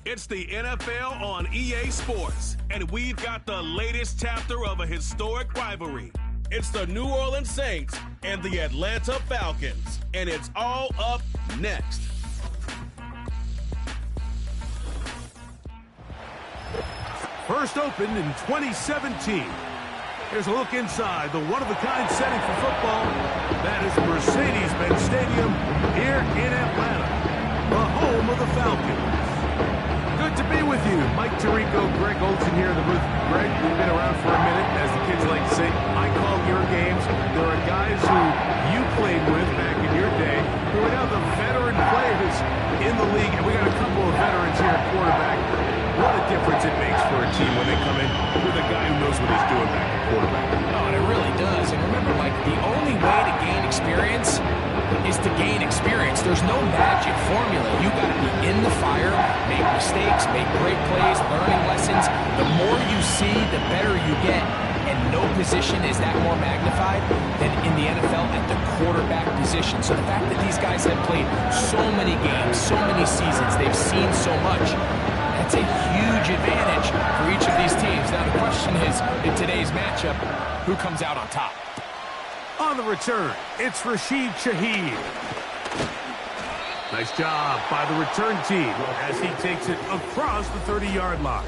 It's the NFL on EA Sports, and we've got the latest chapter of a historic rivalry. It's the New Orleans Saints and the Atlanta Falcons, and it's all up next. First opened in 2017. Here's a look inside the one-of-a-kind setting for football. That is Mercedes-Benz Stadium here in Atlanta, the home of the Falcons. Good to be with you. Mike Tirico, Greg Olsen here in the booth. Greg, we've been around for a minute. As the kids like to say, I call your games. There are guys who you played with back in your day who are now the veteran players in the league. And we got a couple of veterans here at quarterback. What a difference it makes for a team when they come in with a guy who knows what he's doing back at quarterback. Oh, and it really does. And remember, Mike, the only way to gain experience is to gain experience. There's no magic formula. You got to be in the fire, make mistakes, make great plays, learning lessons. The more you see, the better you get. And no position is that more magnified than in the NFL at the quarterback position. So the fact that these guys have played so many games, so many seasons, they've seen so much, that's a huge advantage for each of these teams. Now the question is, in today's matchup, who comes out on top? On the return, it's Rashid Shaheed. Nice job by the return team as he takes it across the 30-yard line.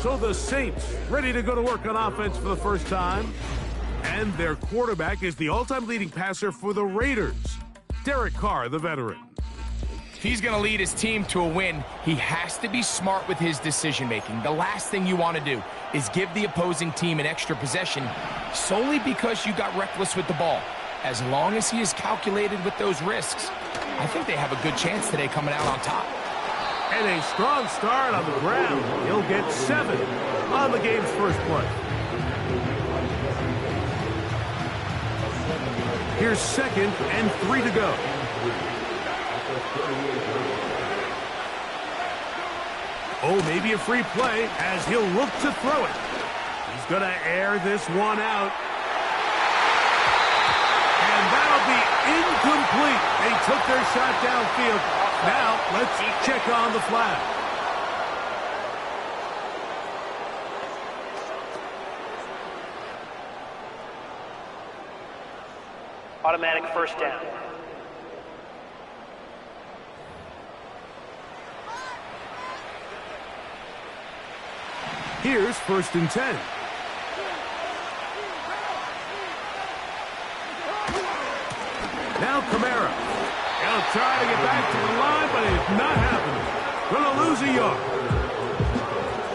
So the Saints ready to go to work on offense for the first time. And their quarterback is the all-time leading passer for the Raiders, Derek Carr, the veteran. If he's going to lead his team to a win, he has to be smart with his decision-making. The last thing you want to do is give the opposing team an extra possession solely because you got reckless with the ball. As long as he is calculated with those risks, I think they have a good chance today coming out on top. And a strong start on the ground. He'll get 7 on the game's first play. Here's 2nd and 3 to go. Oh, maybe a free play as he'll look to throw it. He's going to air this one out. And that'll be incomplete. They took their shot downfield. Now, let's check on the flag. Automatic first down. Here's 1st and 10. Now Kamara. He'll try to get back to the line, but it's not happening. Going to lose a yard.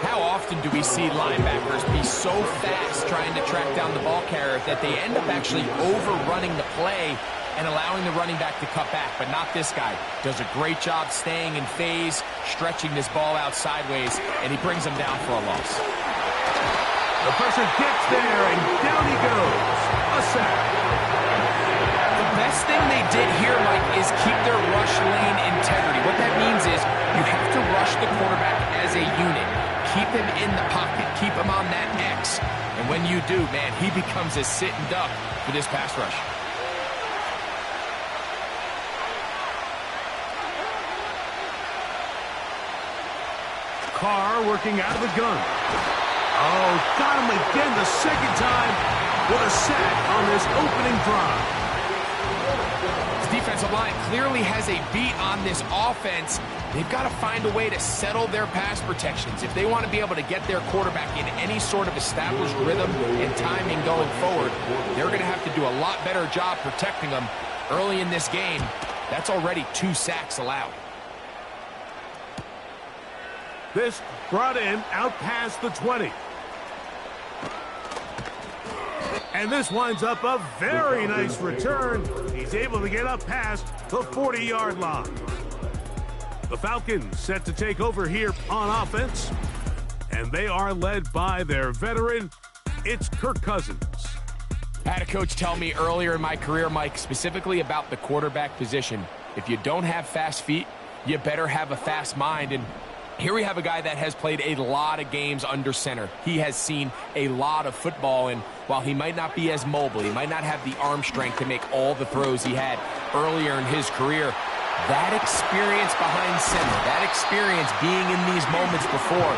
How often do we see linebackers be so fast trying to track down the ball carrier that they end up actually overrunning the play and allowing the running back to cut back? But not this guy. Does a great job staying in phase, stretching this ball out sideways, and he brings him down for a loss. The pressure gets there, and down he goes. A sack. The best thing they did here, Mike, is keep their rush lane integrity. What that means is you have to rush the quarterback as a unit. Keep him in the pocket. Keep him on that X. And when you do, man, he becomes a sitting duck for this pass rush. Carr working out of the gun. Oh, got him again the second time with a sack on this opening drive. This defensive line clearly has a beat on this offense. They've got to find a way to settle their pass protections. If they want to be able to get their quarterback in any sort of established rhythm and timing going forward, they're going to have to do a lot better job protecting them early in this game. That's already 2 sacks allowed. This brought in out past the 20. And this winds up a very nice return. He's able to get up past the 40-yard line. The Falcons set to take over here on offense. And they are led by their veteran. It's Kirk Cousins. I had a coach tell me earlier in my career, Mike, specifically about the quarterback position. If you don't have fast feet, you better have a fast mind. And here we have a guy that has played a lot of games under center. He has seen a lot of football, and while he might not be as mobile, he might not have the arm strength to make all the throws he had earlier in his career, That experience behind center, that experience being in these moments before,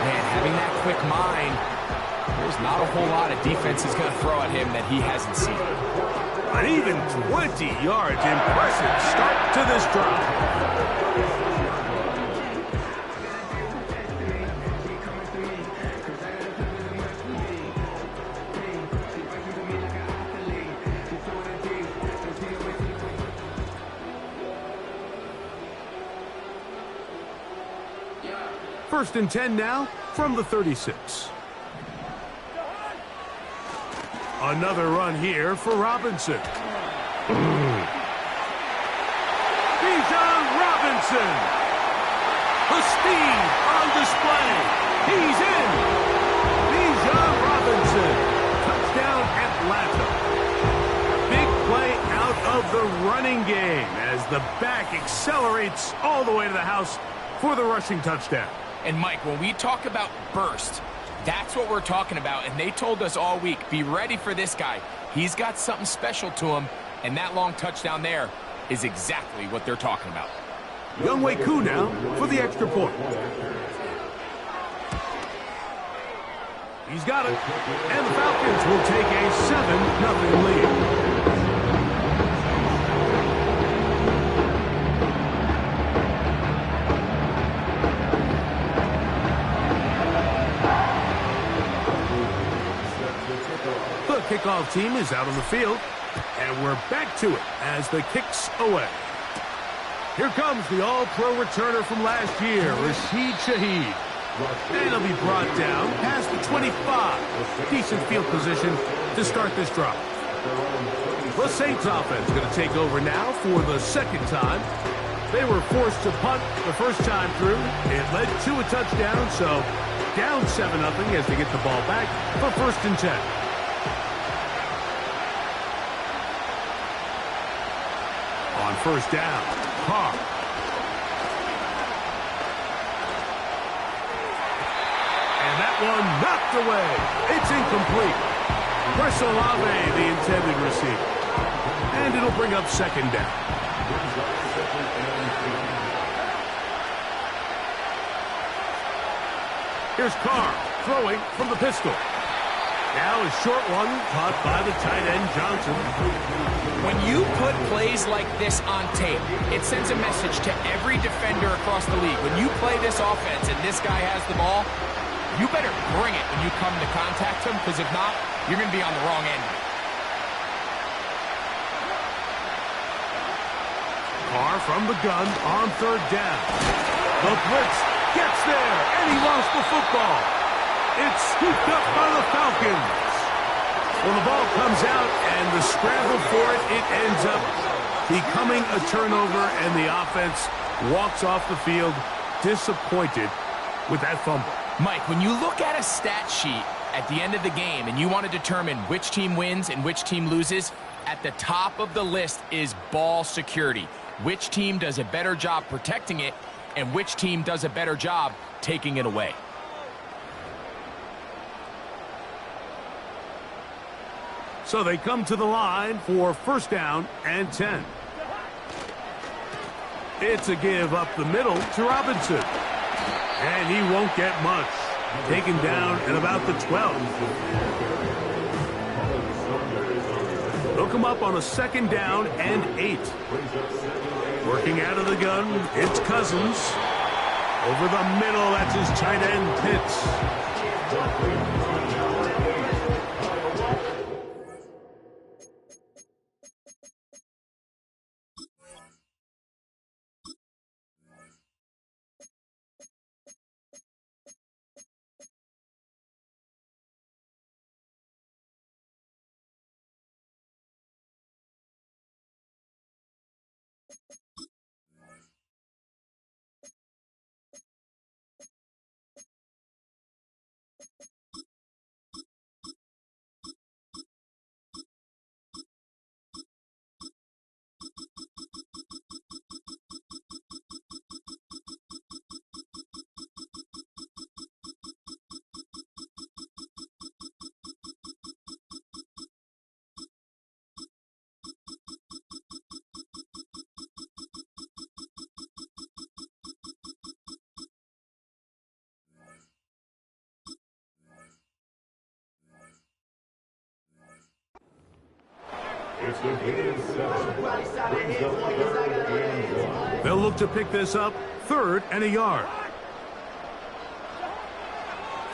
man, having that quick mind, there's not a whole lot of defense is going to throw at him that he hasn't seen. An even 20 yards. Impressive start to this drive. First and 10 now from the 36. Another run here for Robinson. Bijan Robinson. The speed on display. He's in. Bijan Robinson. Touchdown Atlanta. Big play out of the running game as the back accelerates all the way to the house for the rushing touchdown. And Mike, when we talk about burst, that's what we're talking about, and they told us all week, be ready for this guy. He's got something special to him, and that long touchdown there is exactly what they're talking about. Younghoe Koo now for the extra point. He's got it, and the Falcons will take a 7-0 lead. Kickoff team is out on the field, and we're back to it as the kick's away. Here comes the all-pro returner from last year, Rashid Shaheed. And he'll be brought down past the 25. Decent field position to start this drive. The Saints offense going to take over now for the second time. They were forced to punt the first time through. It led to a touchdown, so down 7-0 as they get the ball back for first and 10. On first down, Carr. And that one knocked away. It's incomplete. Chris Olave, the intended receiver. And it'll bring up second down. Here's Carr throwing from the pistol. Now a short one caught by the tight end Johnson. When you put plays like this on tape, it sends a message to every defender across the league. When you play this offense and this guy has the ball, you better bring it when you come to contact him, because if not, you're going to be on the wrong end. Carr from the gun on third down. The blitz gets there, and he lost the football. It's scooped up by the Falcons. Well, the ball comes out, and the scramble for it, it ends up becoming a turnover, and the offense walks off the field disappointed with that fumble. Mike, when you look at a stat sheet at the end of the game and you want to determine which team wins and which team loses, at the top of the list is ball security. Which team does a better job protecting it, and which team does a better job taking it away. So they come to the line for first down and 10. It's a give up the middle to Robinson. And he won't get much. Taken down at about the 12. They'll come up on a second down and 8. Working out of the gun, it's Cousins. Over the middle, that's his tight end, Pitts. They'll look to pick this up, 3rd and a yard.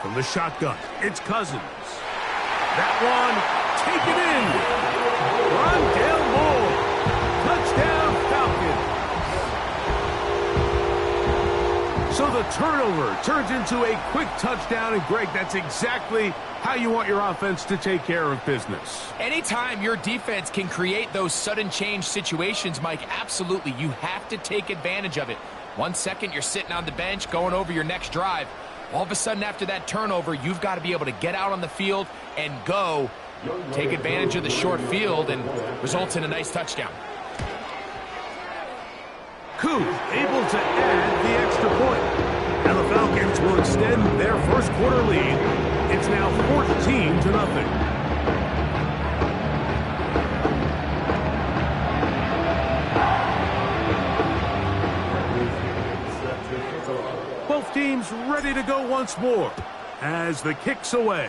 From the shotgun, it's Cousins. That one, taken in. Rondale Moore. Touchdown, Falcons. So the turnover turns into a quick touchdown. And, Greg, that's exactly how you want your offense to take care of business. Anytime your defense can create those sudden change situations, Mike, absolutely, you have to take advantage of it. 1 second, you're sitting on the bench going over your next drive. All of a sudden, after that turnover, you've got to be able to get out on the field and go. Take advantage of the short field and results in a nice touchdown. Koo able to add the extra point. And the Falcons will extend their first quarter lead. It's now 14-0. Both teams ready to go once more as the kick's away.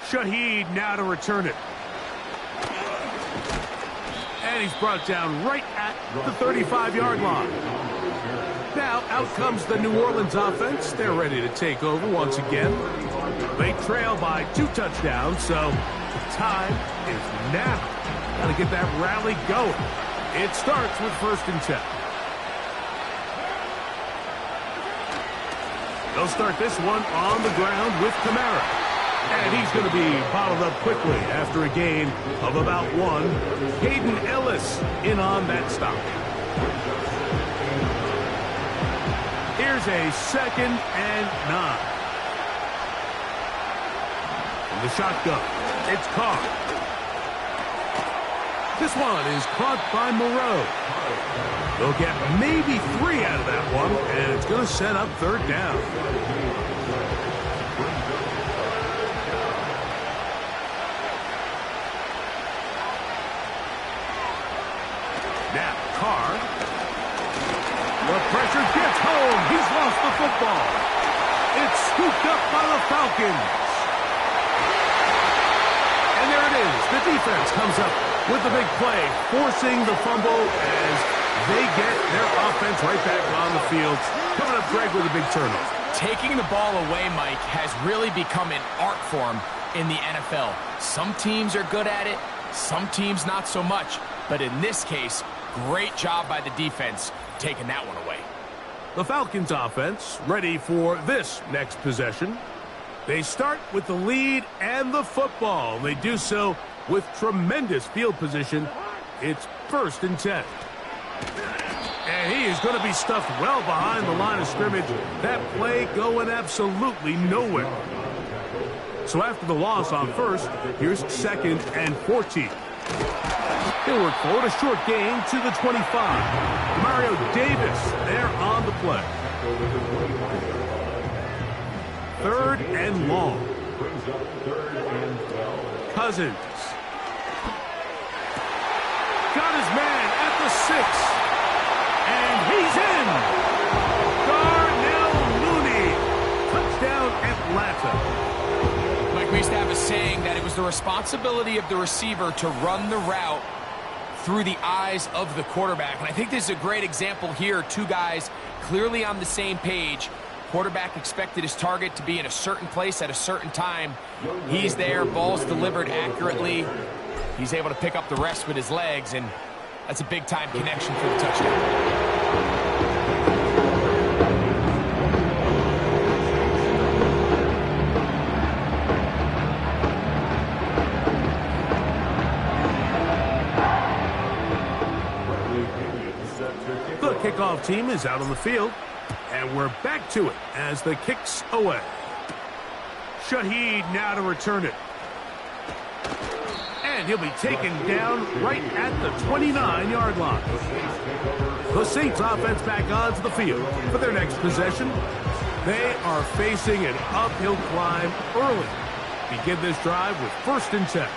Shaheed now to return it. And he's brought down right at the 35-yard line. Now out comes the New Orleans offense. They're ready to take over once again. They trail by 2 touchdowns, so time is now. Got to get that rally going. It starts with 1st and 10. They'll start this one on the ground with Kamara. And he's going to be bottled up quickly after a gain of about 1. Hayden Ellis in on that stop. Here's a 2nd and 9. From the shotgun, it's Carr. This one is caught by Moreau. They'll get maybe 3 out of that one, and it's going to set up 3rd down. Now, Carr. The pressure gets home. He's lost the football. It's scooped up by the Falcons. And there it is. The defense comes up with the big play, forcing the fumble as they get their offense right back on the field. Coming up, Greg, with a big turnover. Taking the ball away, Mike, has really become an art form in the NFL. Some teams are good at it, some teams not so much. But in this case, great job by the defense taking that one away. The Falcons offense ready for this next possession. They start with the lead and the football. They do so with tremendous field position. It's 1st and 10. And he is going to be stuffed well behind the line of scrimmage. That play going absolutely nowhere. So after the loss on 1st, here's 2nd and 14. He'll work forward, a short gain to the 25. Mario Davis there on the play. 3rd and long. Cousins. Got his man at the 6. And he's in. Darnell Mooney. Touchdown, Atlanta. Like we used to have a saying that it was the responsibility of the receiver to run the route through the eyes of the quarterback. And I think this is a great example here. 2 guys clearly on the same page. Quarterback expected his target to be in a certain place at a certain time. He's there, ball's delivered accurately. He's able to pick up the rest with his legs, and that's a big-time connection for the touchdown. The kickoff team is out on the field, and we're back to it as the kick's away. Shaheed now to return it. And he'll be taken down right at the 29-yard line. The Saints offense back onto the field for their next possession. They are facing an uphill climb early. Begin this drive with 1st and 10.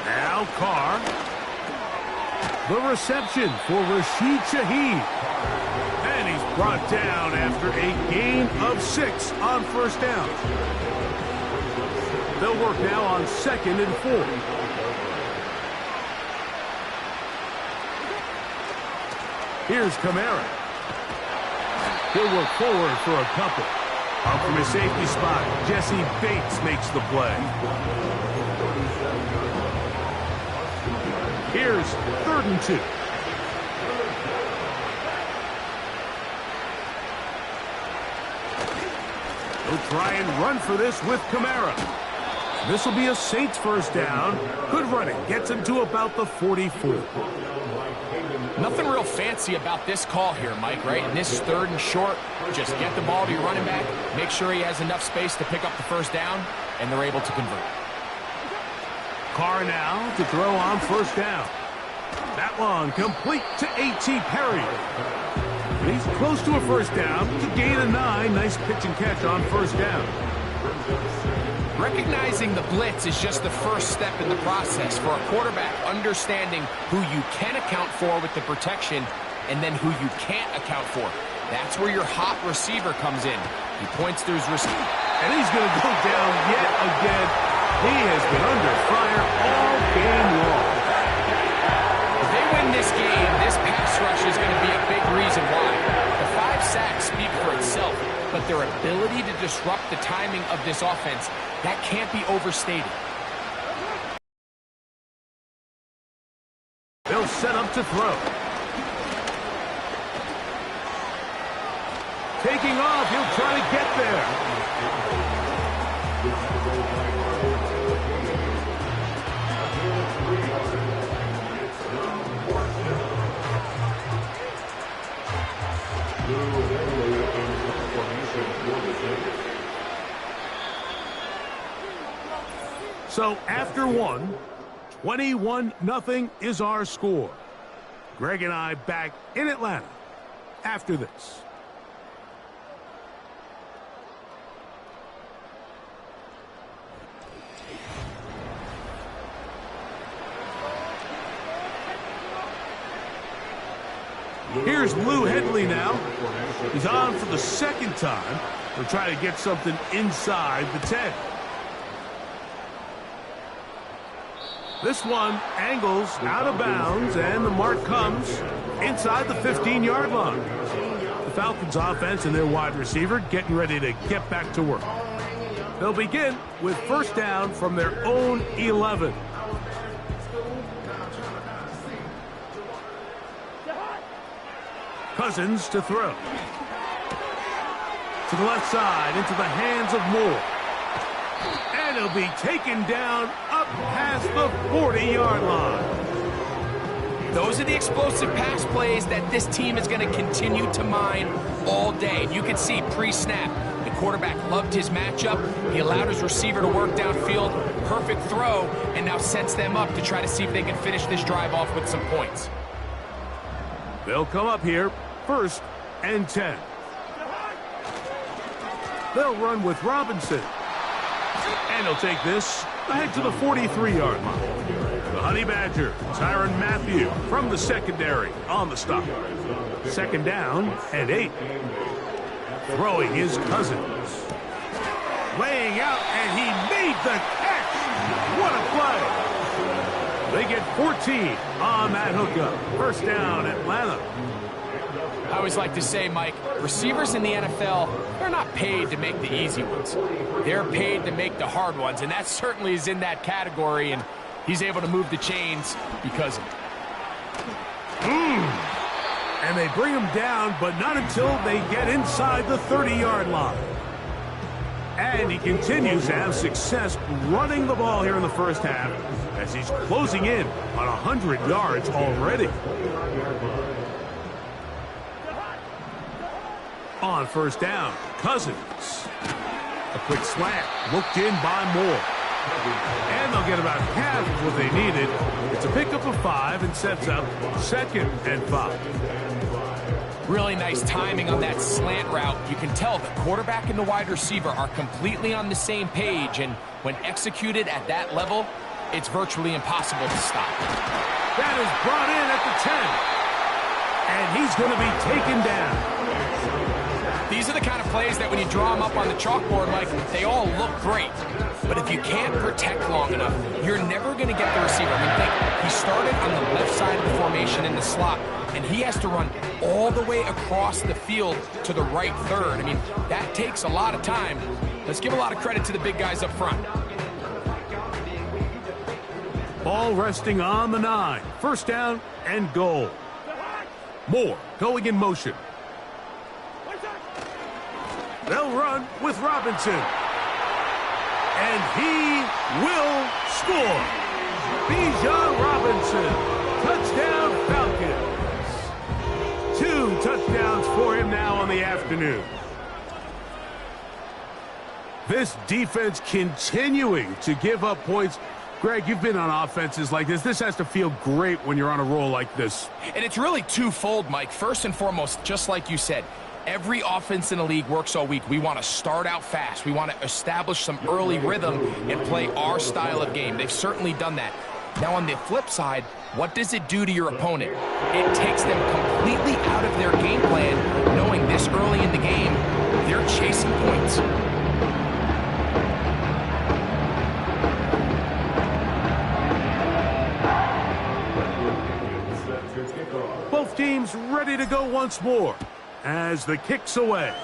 Now Carr. The reception for Rashid Shaheed. And he's brought down after a gain of 6 on 1st down. They'll work now on 2nd and 4. Here's Kamara. He'll work forward for a couple. Up from his safety spot, Jesse Bates makes the play. Here's 3rd and 2. He'll try and run for this with Kamara. This will be a Saints first down. Good running. Gets him to about the 44. Nothing real fancy about this call here, Mike, right? In this 3rd and short, just get the ball to your running back, make sure he has enough space to pick up the first down, and they're able to convert. Carr now to throw on 1st down. That one complete to A.T. Perry. He's close to a 1st down to gain a 9. Nice pitch and catch on 1st down. Recognizing the blitz is just the first step in the process for a quarterback understanding who you can account for with the protection and then who you can't account for. That's where your hot receiver comes in. He points to his receiver. And he's going to go down yet again. He has been under fire all game long. If they win this game, this pass rush is going to be a big reason why. The 5 sacks speak for itself, but their ability to disrupt the timing of this offense, that can't be overstated. They'll set up to throw. Taking off, he'll try to get there. So after 21-0 is our score. Greg and I back in Atlanta after this. Here's Lou Hedley now. He's on for the 2nd time. He'll try to get something inside the 10. This one angles out of bounds, and the mark comes inside the 15-yard line. The Falcons offense and their wide receiver getting ready to get back to work. They'll begin with 1st down from their own 11. Cousins to throw. To the left side, into the hands of Moore. And he'll be taken down up past the 40-yard line. Those are the explosive pass plays that this team is going to continue to mine all day. And you can see pre-snap, the quarterback loved his matchup. He allowed his receiver to work downfield. Perfect throw, and now sets them up to try to see if they can finish this drive off with some points. They'll come up here, 1st and 10. They'll run with Robinson. And he'll take this ahead to the 43-yard line. The Honey Badger, Tyrann Mathieu from the secondary on the stop. 2nd down and 8. Throwing his Cousins. Laying out, and he made the catch. What a play. They get 14 on that hookup. 1st down, Atlanta. I always like to say, Mike, receivers in the NFL, they're not paid to make the easy ones. They're paid to make the hard ones, and that certainly is in that category, and he's able to move the chains because of it. And they bring him down, but not until they get inside the 30-yard line. And he continues to have success running the ball here in the 1st half as he's closing in on 100 yards already. On 1st down, Cousins. A quick slant, looked in by Moore. And they'll get about half of what they needed. It's a pickup of 5 and sets up 2nd and 5. Really nice timing on that slant route. You can tell the quarterback and the wide receiver are completely on the same page, and when executed at that level, it's virtually impossible to stop. That is brought in at the 10. And he's going to be taken down. These are the kind of plays that when you draw them up on the chalkboard, like, they all look great. But if you can't protect long enough, you're never going to get the receiver. I mean, think, he started on the left side of the formation in the slot, and he has to run all the way across the field to the right third. I mean, that takes a lot of time. Let's give a lot of credit to the big guys up front. Ball resting on the 9. First down and goal. Moore going in motion. They'll run with Robinson. And he will score. Bijan Robinson. Touchdown Falcons. 2 touchdowns for him now on the afternoon. This defense continuing to give up points. Greg, you've been on offenses like this. This has to feel great when you're on a roll like this. And it's really twofold, Mike. First and foremost, just like you said, every offense in the league works all week. We want to start out fast. We want to establish some early rhythm and play our style of game. They've certainly done that. Now, on the flip side, what does it do to your opponent? It takes them completely out of their game plan, knowing this early in the game, they're chasing points. Both teams ready to go once more as the kick's away.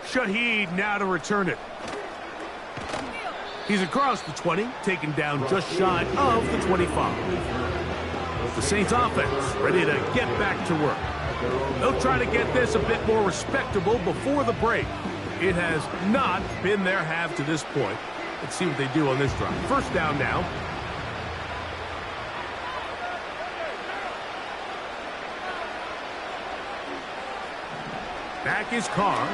Shaheed now to return it. He's across the 20, taken down just shy of the 25. The Saints offense ready to get back to work. They'll try to get this a bit more respectable before the break. It has not been their half to this point. Let's see what they do on this drive. First down now. Back is Carr.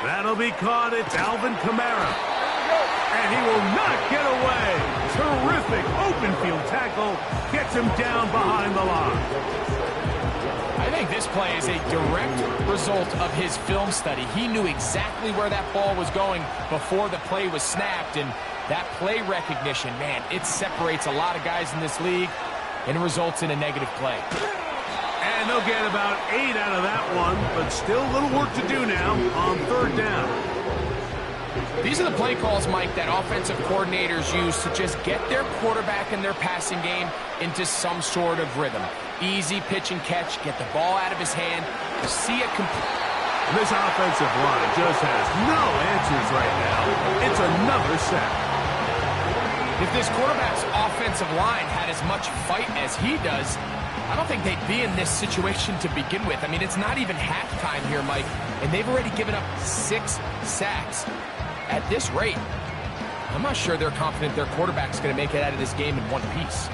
That'll be caught. It's Alvin Kamara. And he will not get away. Terrific open field tackle. Gets him down behind the line. I think this play is a direct result of his film study. He knew exactly where that ball was going before the play was snapped. And that play recognition, man, it separates a lot of guys in this league and results in a negative play. And they'll get about 8 out of that one, but still a little work to do now on third down. These are the play calls, Mike, that offensive coordinators use to just get their quarterback and their passing game into some sort of rhythm. Easy pitch and catch, get the ball out of his hand, see it complete. This offensive line just has no answers right now. It's another sack. If this quarterback's offensive line had as much fight as he does, I don't think they'd be in this situation to begin with. I mean, it's not even halftime here, Mike, and they've already given up 6 sacks. At this rate, I'm not sure they're confident their quarterback's going to make it out of this game in one piece.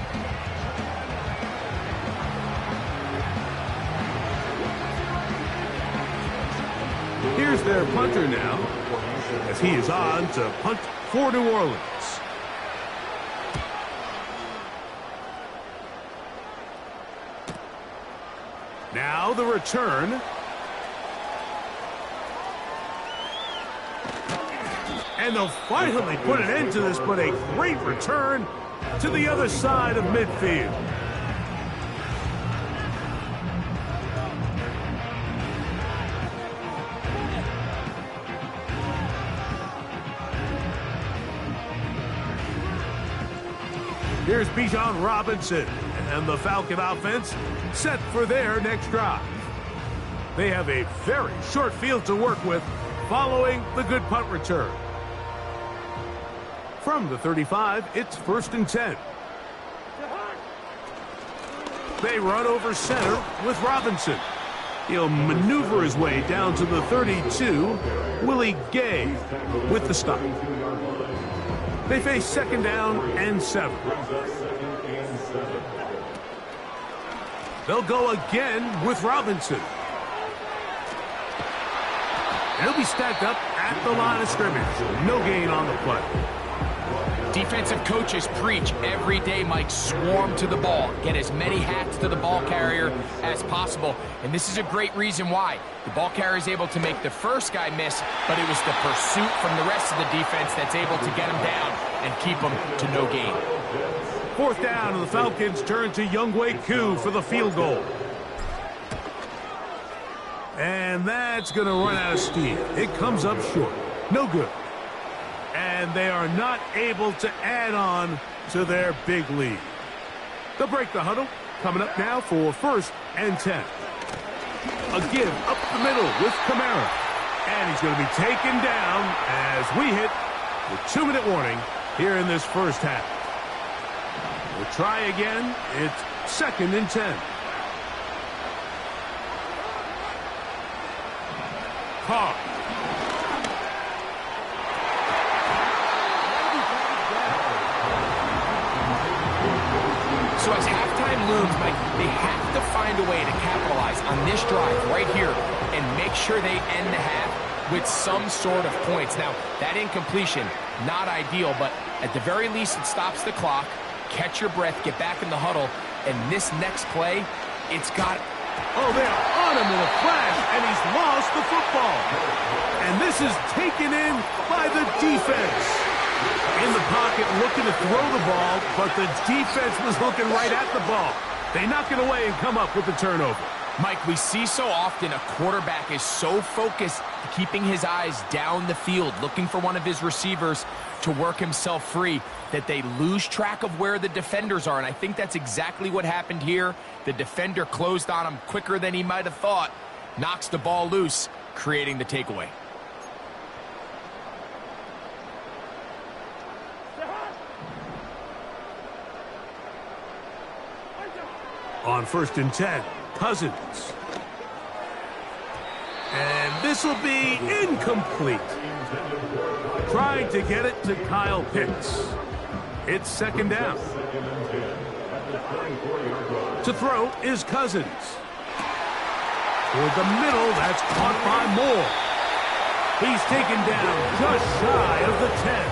Here's their punter now, as he is on to punt for New Orleans. Now the return. And they'll finally put an end to this, but a great return to the other side of midfield. Here's Bijan Robinson and the Falcon offense set for their next drive. They have a very short field to work with following the good punt return. From the 35, it's 1st and 10. They run over center with Robinson. He'll maneuver his way down to the 32. Willie Gay with the stop. They face 2nd down and 7. They'll go again with Robinson. He'll be stacked up at the line of scrimmage. No gain on the play. Defensive coaches preach every day, Mike, swarm to the ball. Get as many hats to the ball carrier as possible. And this is a great reason why. The ball carrier is able to make the first guy miss, but it was the pursuit from the rest of the defense that's able to get him down and keep him to no gain. 4th down, and the Falcons turn to Younghoe Koo for the field goal. And that's going to run out of steam. It comes up short. No good. And they are not able to add on to their big lead. They'll break the huddle. Coming up now for 1st and 10. A give up the middle with Kamara. And he's going to be taken down as we hit the 2-minute warning here in this first half. We'll try again. It's 2nd and 10. Carr. So as halftime looms, Mike, they have to find a way to capitalize on this drive right here and make sure they end the half with some sort of points. Now, that incompletion, not ideal, but at the very least it stops the clock. Catch your breath, get back in the huddle, and this next play, it's got... Oh, they're on him in a flash, and he's lost the football. And this is taken in by the defense. In the pocket, looking to throw the ball, but the defense was looking right at the ball. They knock it away and come up with the turnover. Mike, we see so often a quarterback is so focused, keeping his eyes down the field, looking for one of his receivers to work himself free, that they lose track of where the defenders are. And I think that's exactly what happened here. The defender closed on him quicker than he might have thought, knocks the ball loose, creating the takeaway. On 1st and 10, Cousins. And this will be incomplete. Trying to get it to Kyle Pitts. It's 2nd down. To throw is Cousins. Toward the middle, that's caught by Moore. He's taken down just shy of the 10.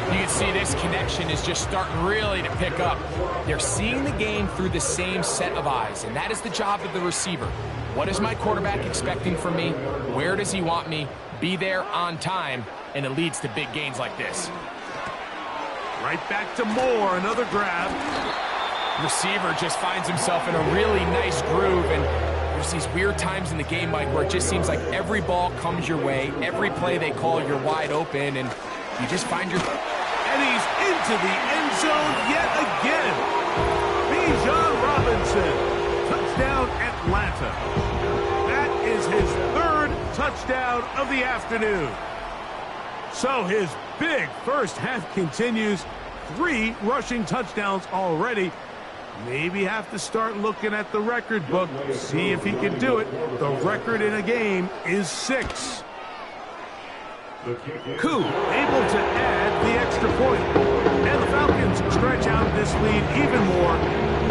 You can see this connection is just starting really to pick up. They're seeing the game through the same set of eyes, and that is the job of the receiver. What is my quarterback expecting from me? Where does he want me? Be there on time, and it leads to big gains like this. Right back to Moore, another grab. Receiver just finds himself in a really nice groove, and there's these weird times in the game, Mike, where it just seems like every ball comes your way, every play they call, you're wide open, and you just find your... And he's into the end zone yet again. Bijan Robinson, touchdown Atlanta. That is his 3rd touchdown of the afternoon. So his big first half continues. 3 rushing touchdowns already. Maybe have to start looking at the record book, see if he can do it. The record in a game is 6. Koo able to add the extra point. And the Falcons stretch out this lead even more.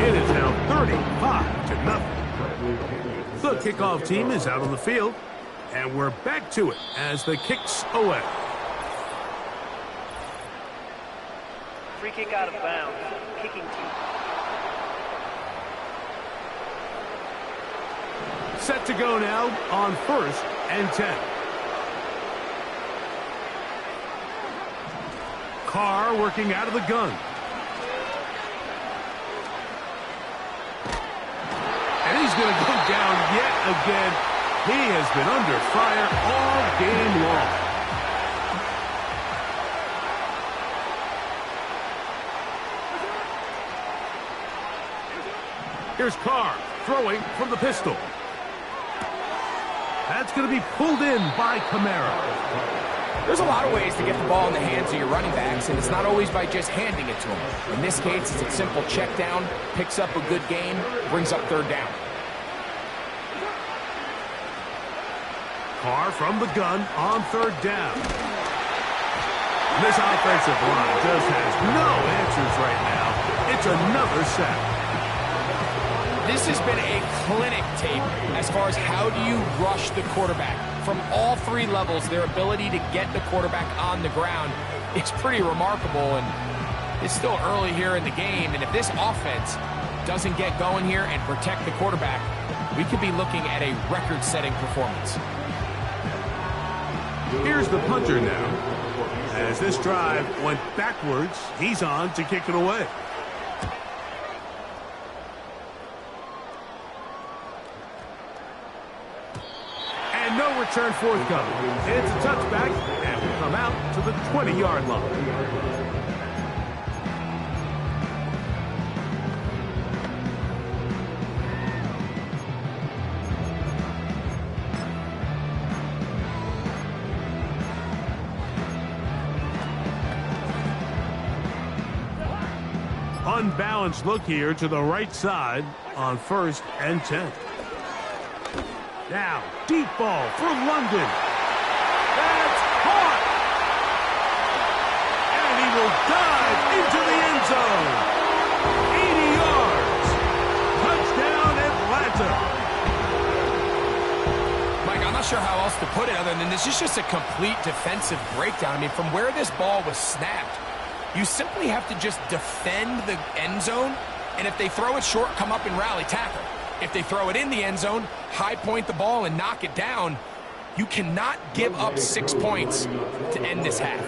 It is now 35-0. The kickoff team is out on the field. And we're back to it as the kicks away. Free kick out of bounds. Kicking team. Set to go now on 1st and 10. Carr working out of the gun. And he's going to go down yet again. He has been under fire all game long. Here's Carr throwing from the pistol. That's going to be pulled in by Kamara. There's a lot of ways to get the ball in the hands of your running backs, and it's not always by just handing it to them. In this case, it's a simple check down, picks up a good gain, brings up 3rd down. Carr from the gun on 3rd down. This offensive line just has no answers right now. It's another sack. This has been a clinic tape as far as how do you rush the quarterback. From all 3 levels, their ability to get the quarterback on the ground is pretty remarkable, and it's still early here in the game, and if this offense doesn't get going here and protect the quarterback, we could be looking at a record-setting performance. Here's the punter now. As this drive went backwards, he's on to kick it away. return forthcoming. It's a touchback and will come out to the 20-yard line. Unbalanced look here to the right side on 1st and 10. Now, deep ball for London. That's caught! And he will dive into the end zone. 80 yards. Touchdown, Atlanta. Mike, I'm not sure how else to put it other than this is just a complete defensive breakdown. I mean, from where this ball was snapped, you simply have to just defend the end zone, and if they throw it short, come up and rally tackle. If they throw it in the end zone, high point the ball and knock it down. You cannot give up 6 points to end this half.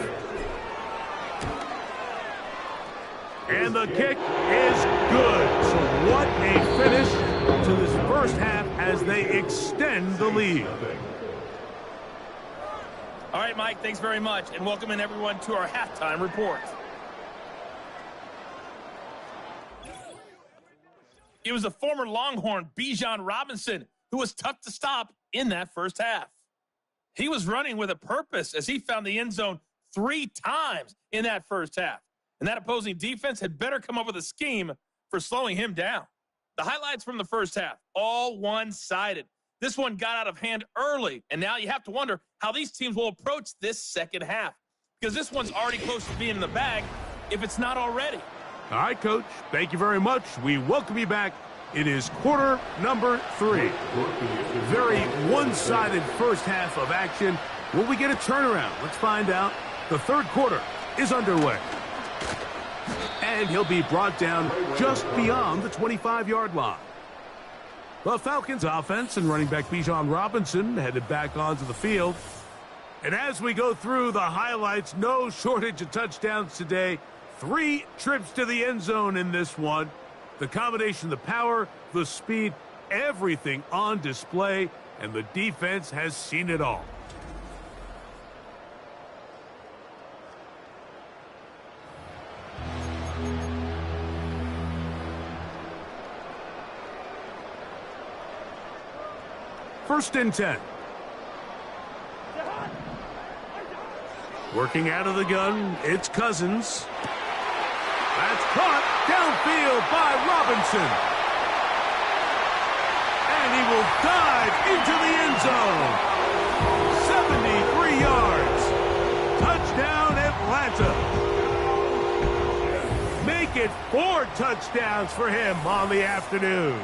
And the kick is good. So what a finish to this first half as they extend the lead. All right, Mike, thanks very much, and welcome in everyone to our halftime report. It was the former Longhorn, Bijan Robinson, who was tough to stop in that first half. He was running with a purpose as he found the end zone 3 times in that first half. And that opposing defense had better come up with a scheme for slowing him down. The highlights from the first half, all one-sided. This one got out of hand early, and now you have to wonder how these teams will approach this second half, because this one's already close to being in the bag if it's not already. All right, Coach. Thank you very much. We welcome you back. It is quarter number 3. Very one-sided first half of action. Will we get a turnaround? Let's find out. The third quarter is underway. And he'll be brought down just beyond the 25-yard line. The Falcons offense and running back Bijan Robinson headed back onto the field. And as we go through the highlights, no shortage of touchdowns today. 3 trips to the end zone in this one. The combination, the power, the speed, everything on display, and the defense has seen it all. First and 10. Working out of the gun, it's Cousins. That's caught downfield by Robinson. And he will dive into the end zone. 73 yards. Touchdown, Atlanta. Make it 4 touchdowns for him on the afternoon.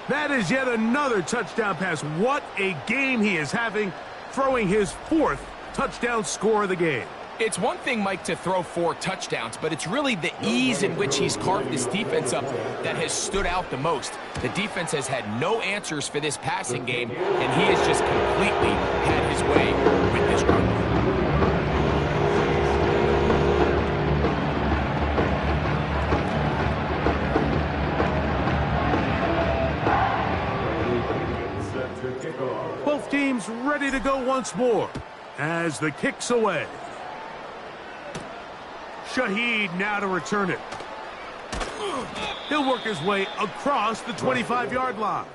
That is yet another touchdown pass. What a game he is having, throwing his 4th touchdown score of the game. It's one thing, Mike, to throw 4 touchdowns, but it's really the ease in which he's carved this defense up that has stood out the most. The defense has had no answers for this passing game, and he has just completely had his way with this group. Both teams ready to go once more as the kick's away. Shaheed now to return it. He'll work his way across the 25-yard line.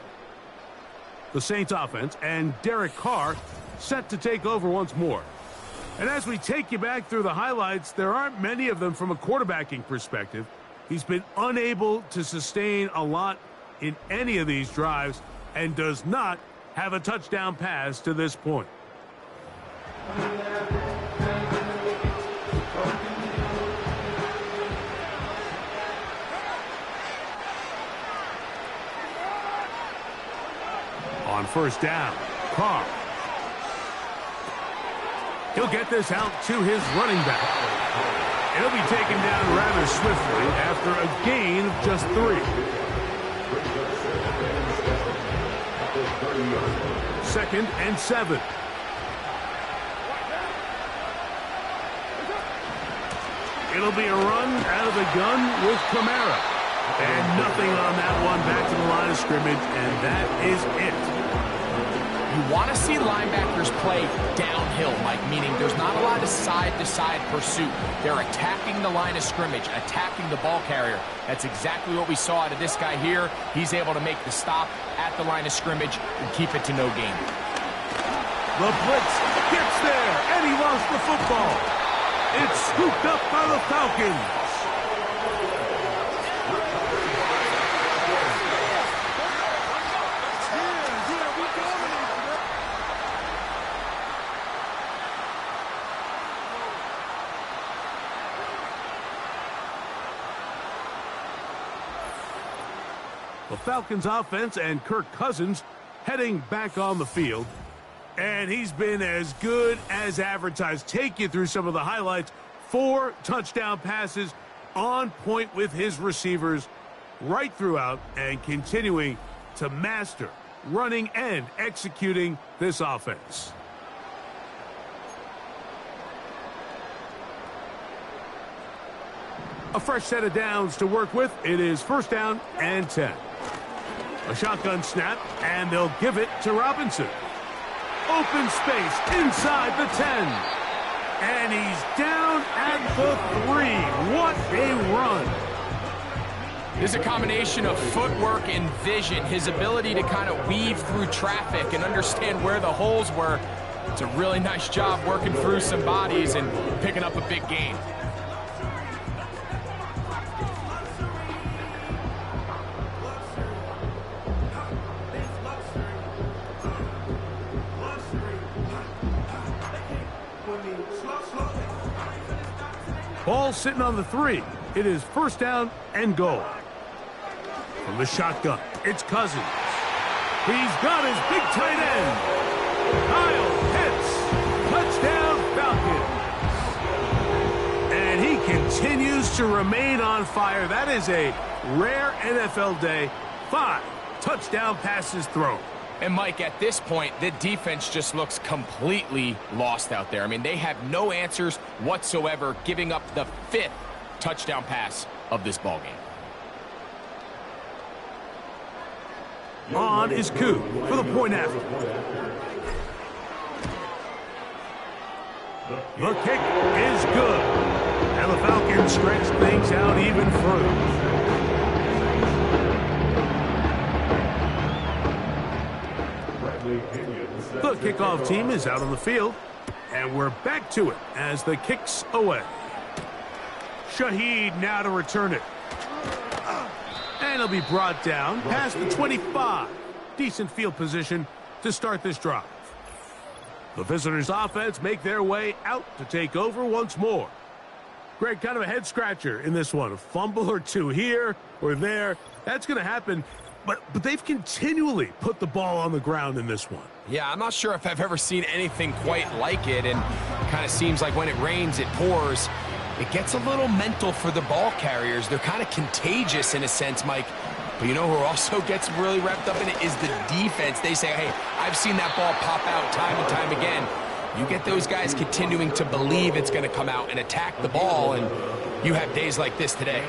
The Saints offense and Derek Carr set to take over once more. And as we take you back through the highlights, there aren't many of them from a quarterbacking perspective. He's been unable to sustain a lot in any of these drives and does not have a touchdown pass to this point. On first down, Carr. He'll get this out to his running back. He'll be taken down rather swiftly after a gain of just 3. Second and 7. It'll be a run out of the gun with Kamara. And nothing on that one, back to the line of scrimmage, and that is it. You want to see linebackers play downhill, Mike, meaning there's not a lot of side-to-side pursuit. They're attacking the line of scrimmage, attacking the ball carrier. That's exactly what we saw out of this guy here. He's able to make the stop at the line of scrimmage and keep it to no gain. The blitz gets there, and he lost the football. It's scooped up by the Falcons. The Falcons offense and Kirk Cousins heading back on the field. And he's been as good as advertised. Take you through some of the highlights. 4 touchdown passes, on point with his receivers right throughout, and continuing to master running and executing this offense. A fresh set of downs to work with. It is 1st down and 10. A shotgun snap, and they'll give it to Robinson. Open space inside the 10. And he's down at the 3. What a run. This is a combination of footwork and vision. His ability to kind of weave through traffic and understand where the holes were. It's a really nice job working through some bodies and picking up a big gain. Ball sitting on the 3. It is 1st down and goal. From the shotgun, it's Cousins. He's got his big tight end. Kyle Pitts. Touchdown Falcons. And he continues to remain on fire. That is a rare NFL day. 5 touchdown passes thrown. And, Mike, at this point, the defense just looks completely lost out there. I mean, they have no answers whatsoever, giving up the 5th touchdown pass of this ballgame. On is Koo for the point after. The kick is good. And the Falcons stretch things out even further. The kickoff team is out on the field, and we're back to it as the kick's away. Shaheed now to return it. And he'll be brought down past the 25. Decent field position to start this drive. The visitors' offense make their way out to take over once more. Greg, kind of a head-scratcher in this one. A fumble or two here or there. That's going to happen. But they've continually put the ball on the ground in this one. Yeah, I'm not sure if I've ever seen anything quite like it, and kind of seems like when it rains, it pours. It gets a little mental for the ball carriers. They're kind of contagious in a sense, Mike. But you know who also gets really wrapped up in it is the defense. They say, hey, I've seen that ball pop out time and time again. You get those guys continuing to believe it's going to come out and attack the ball, and you have days like this today.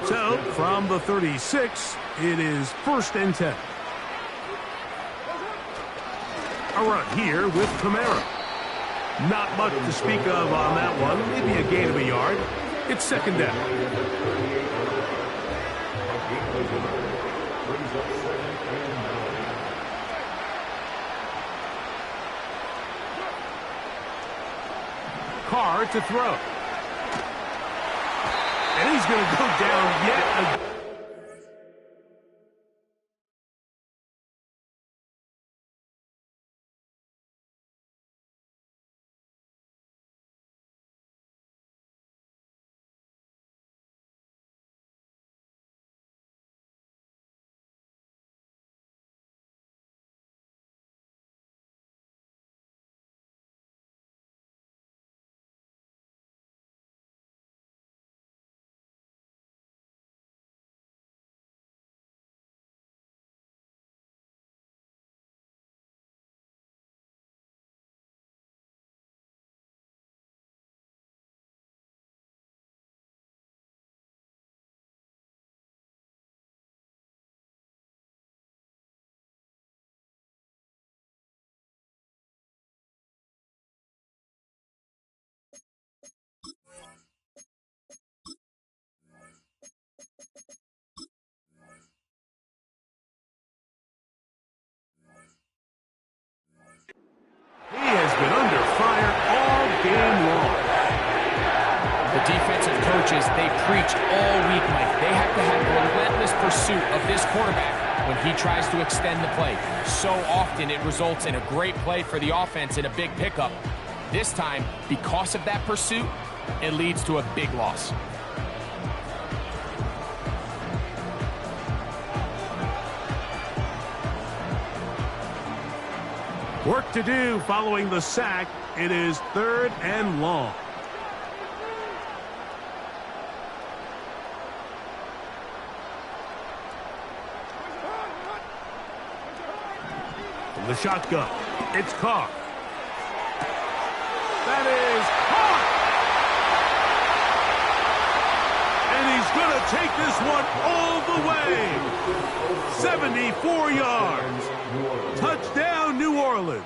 So, from the 36, it is 1st and 10. A run here with Kamara. Not much to speak of on that one. Maybe a gain of a yard. It's 2nd down. Carr to throw. And he's going to go down yet again. preached all week, Mike. They have to have relentless pursuit of this quarterback when he tries to extend the play. So often it results in a great play for the offense and a big pickup. This time, because of that pursuit, it leads to a big loss. Work to do following the sack. It is 3rd and long. From the shotgun, it's Carr. That is caught! And he's going to take this one all the way. 74 yards. Touchdown, New Orleans.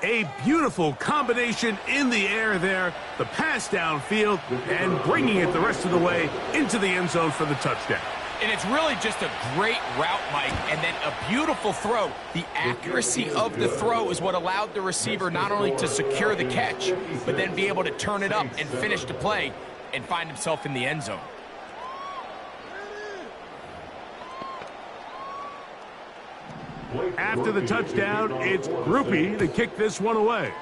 A beautiful combination in the air there. The pass downfield and bringing it the rest of the way into the end zone for the touchdown. And it's really just a great route, Mike, and then a beautiful throw. The accuracy of the throw is what allowed the receiver not only to secure the catch, but then be able to turn it up and finish the play and find himself in the end zone. After the touchdown, it's Groupie to kick this one away.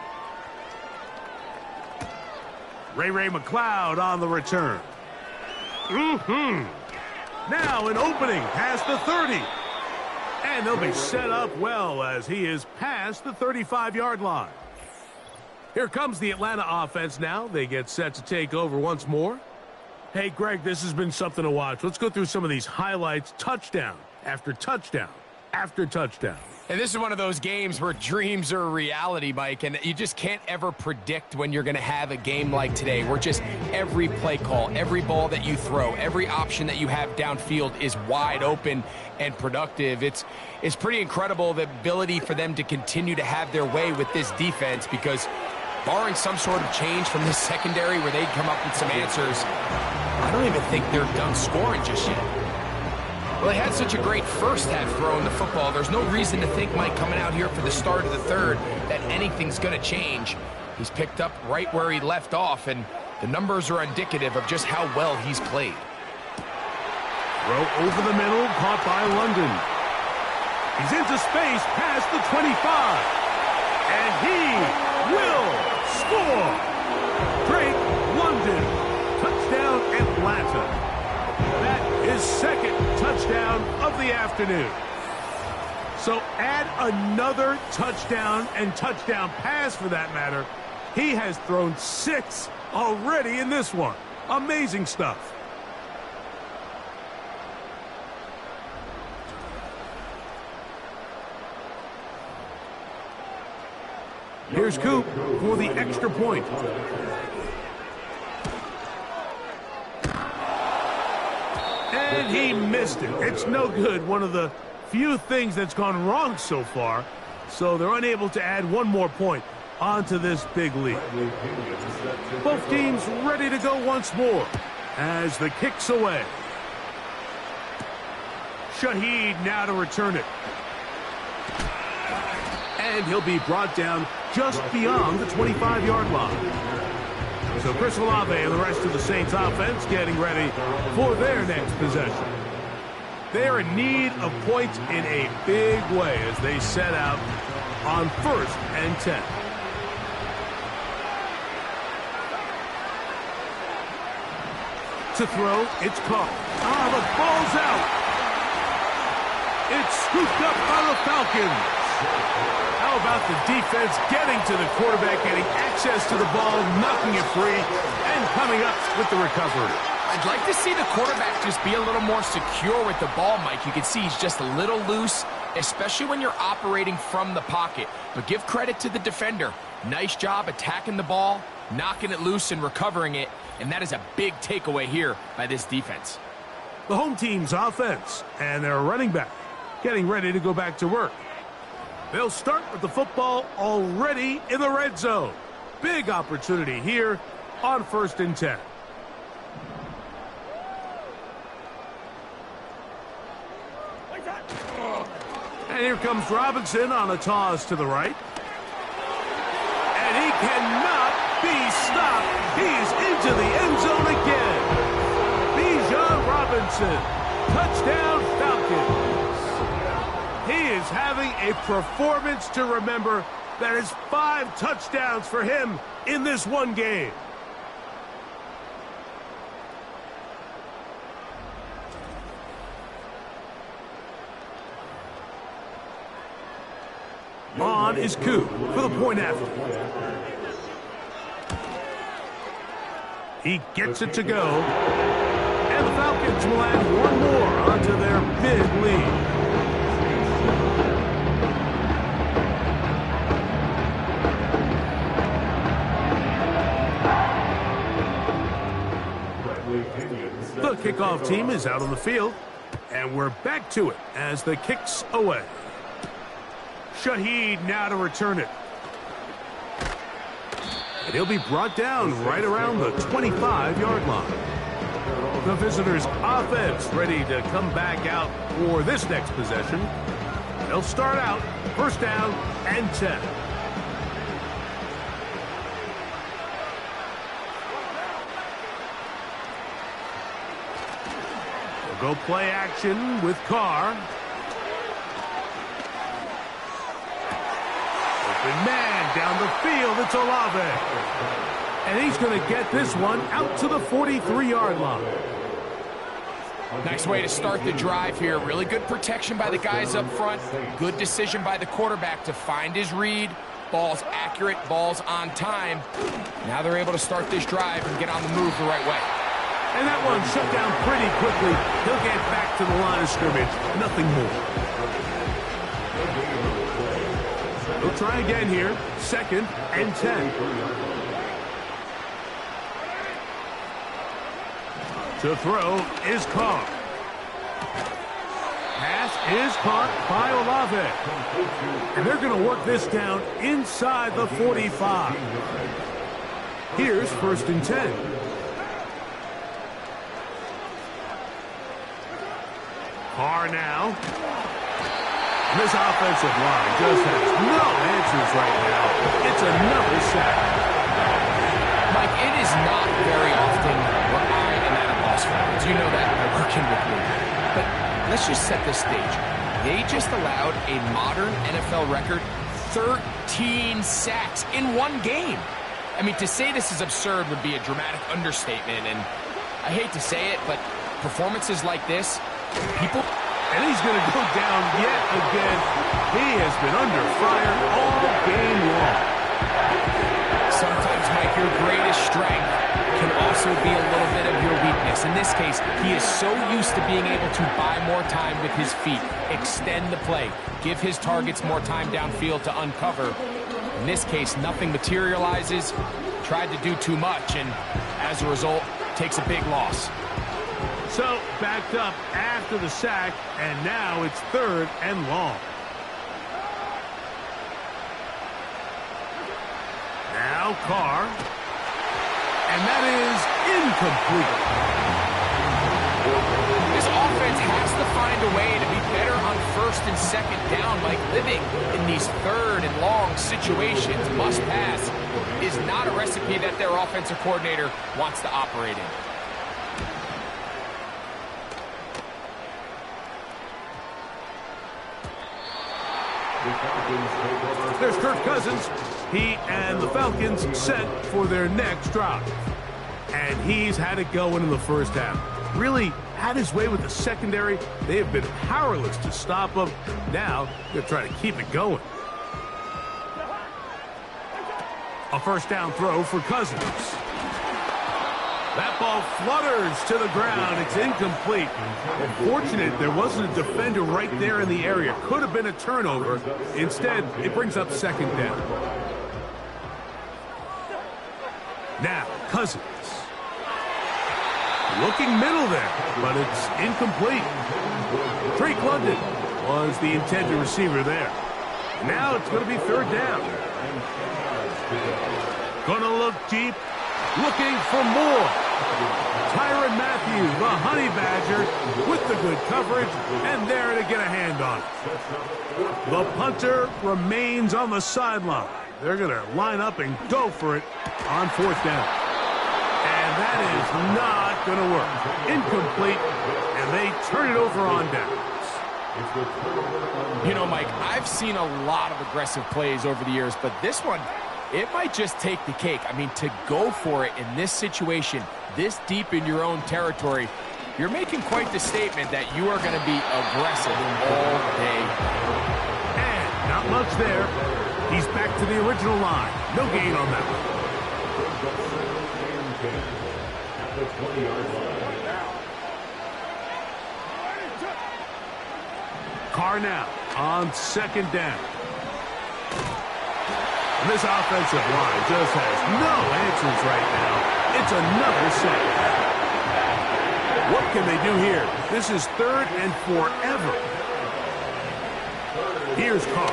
Ray McLeod on the return. Now an opening past the 30. And they'll be set up well as he is past the 35-yard line. Here comes the Atlanta offense now. They get set to take over once more. Hey, Greg, this has been something to watch. Let's go through some of these highlights. Touchdown after touchdown after touchdown. And this is one of those games where dreams are a reality, Mike, and you just can't ever predict when you're going to have a game like today, where just every play call, every ball that you throw, every option that you have downfield is wide open and productive. It's pretty incredible, the ability for them to continue to have their way with this defense, because barring some sort of change from this secondary where they come up with some answers, I don't even think they're done scoring just yet. Well, they had such a great first half throwing the football. There's no reason to think, Mike, coming out here for the start of the third, that anything's going to change. He's picked up right where he left off, and the numbers are indicative of just how well he's played. Throw over the middle, caught by London. He's into space past the 25. And he will score. Drake London. Touchdown, Atlanta. That is second touchdown of the afternoon. So add another touchdown and touchdown pass for that matter. He has thrown 6 already in this one. Amazing stuff. Here's Coop for the extra point. And he missed it. It's no good. One of the few things that's gone wrong so far. So they're unable to add one more point onto this big lead. Both teams ready to go once more as the kick's away. Shaheed now to return it. And he'll be brought down just beyond the 25-yard line. So Chris Olave and the rest of the Saints offense getting ready for their next possession. They're in need of points in a big way as they set out on 1st and 10. To throw, it's caught. The ball's out. It's scooped up by the Falcons. How about the defense getting to the quarterback, getting access to the ball, knocking it free, and coming up with the recovery? I'd like to see the quarterback just be a little more secure with the ball, Mike. You can see he's just a little loose, especially when you're operating from the pocket. But give credit to the defender. Nice job attacking the ball, knocking it loose and recovering it, and that is a big takeaway here by this defense. The home team's offense and their running back getting ready to go back to work. They'll start with the football already in the red zone. Big opportunity here on 1st and 10. And here comes Robinson on a toss to the right. And he cannot be stopped. stop. He's into the end zone again. Bijan Robinson, touchdown Falcons. He is having a performance to remember. That is 5 touchdowns for him in this one game. On is Koo for the point after. He gets it to go. And the Falcons will add one more onto their big lead. The kickoff team is out on the field. And we're back to it as the kick's away. Shaheed now to return it. And he'll be brought down right around the 25-yard line. The visitors' offense ready to come back out for this next possession. They'll start out first down and 10. They'll go play action with Carr. Man down the field, it's Olave. And he's going to get this one out to the 43-yard line. Nice way to start the drive here. Really good protection by the guys up front. Good decision by the quarterback to find his read. Ball's accurate, ball's on time. Now they're able to start this drive and get on the move the right way. And that one shut down pretty quickly. He'll get back to the line of scrimmage. Nothing more. We'll try again here. 2nd and 10. To throw is Carr. Pass is caught by Olave. And they're going to work this down inside the 45. Here's 1st and 10. Carr now. This offensive line just has no answers right now. It's another sack. Mike, it is not very often where I am at a loss for words. You know that by working with me. But let's just set the stage. They just allowed a modern NFL record 13 sacks in one game. I mean, to say this is absurd would be a dramatic understatement. And I hate to say it, but performances like this, people... And he's going to go down yet again. He has been under fire all game long. Sometimes, Mike, your greatest strength can also be a little bit of your weakness. In this case, he is so used to being able to buy more time with his feet, extend the play, give his targets more time downfield to uncover. In this case, nothing materializes, tried to do too much, and as a result, takes a big loss. So, backed up after the sack, and now it's 3rd and long. Now Carr. And that is incomplete. This offense has to find a way to be better on 1st and 2nd down, like living in these 3rd and long situations. Must pass is not a recipe that their offensive coordinator wants to operate in. There's Kirk Cousins. He and the Falcons set for their next drive. And he's had it going in the first half. Really had his way with the secondary. They have been powerless to stop him. Now they're trying to keep it going. A first down throw for Cousins. That ball flutters to the ground. It's incomplete. Fortunate there wasn't a defender right there in the area. Could have been a turnover. Instead, it brings up 2nd down. Now, Cousins. Looking middle there, but it's incomplete. Drake London was the intended receiver there. Now it's going to be 3rd down. Going to look deep. Looking for more. Tyrann Mathieu, the Honey Badger, with the good coverage, and there to get a hand on it. The punter remains on the sideline. They're going to line up and go for it. on 4th down. And that is not going to work. Incomplete, and they turn it over on downs. You know, Mike, I've seen a lot of aggressive plays over the years, but this one, it might just take the cake. I mean, to go for it in this situation, this deep in your own territory, you're making quite the statement that you are going to be aggressive all day. And not much there. He's back to the original line. No gain on that one. Carr now on 2nd down. And this offensive line just has no answers right now. It's another sack. What can they do here? This is 3rd and forever. Here's Carr.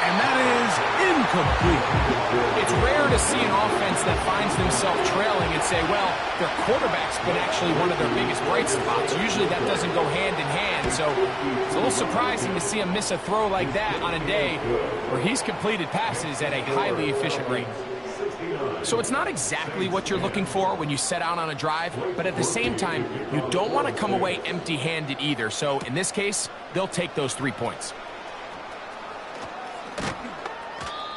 And that is incomplete. It's rare to see an offense that finds themselves trailing and say, well, their quarterback's been actually one of their biggest bright spots. Usually that doesn't go hand in hand, so it's a little surprising to see him miss a throw like that on a day where he's completed passes at a highly efficient rate. So it's not exactly what you're looking for when you set out on a drive, but at the same time, you don't want to come away empty-handed either. So in this case, they'll take those 3 points.